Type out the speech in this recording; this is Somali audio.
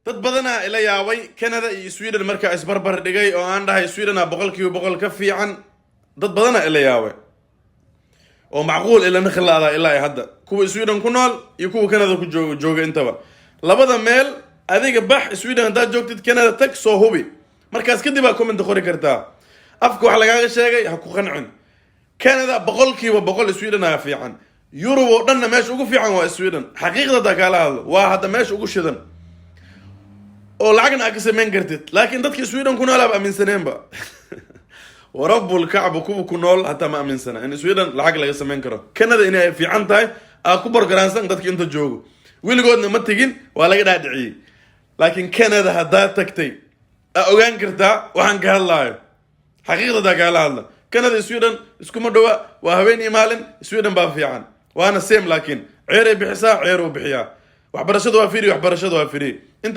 dad badana ila yaabay Canada iyo Sweden marka isbarbar dhigay oo aan dhahay Sweden boqolkiiba boqol ka fiican dad badana ila yaabay oo macquul ila nakhlaada ilaa hadda kuwa Sweden ku nool iyo kuwa Canada ku jooga intaba labada meel adiga bax Sweden hada joogtid Canada tag soo hubi markaas kadib aa comment qori kartaa afka wax lagaaga sheegay ha ku qancin Canada boqolkiiba boqol Sweden aa fiican Europe oo dhanna meesha ugu fiican waa Sweden xaqiiqda kala hadlo waa hada meesha ugu shidan oo lacagna ka sameyn kartid laakiin dadka Sweden ku nool aaminsaneen ba ورب الكعب كوب كنول حتى ما أمن سنة إن سويدن لحق لا يسمين كرا كندا إنها في عنتها أكبر جرانسان دتك أنت جوجو ويل قدنا ما تجين ولا قد أدعي لكن كندا هدا تكتي أوجان كرتا وحن كهالله حقيقة ده كهالله كندا سويدن اسكو دوا وهوين مالن سويدن بافي عن وأنا سيم لكن عيري بحساب عيرو بحياة وحبرشة وافيري وحبرشة وافيري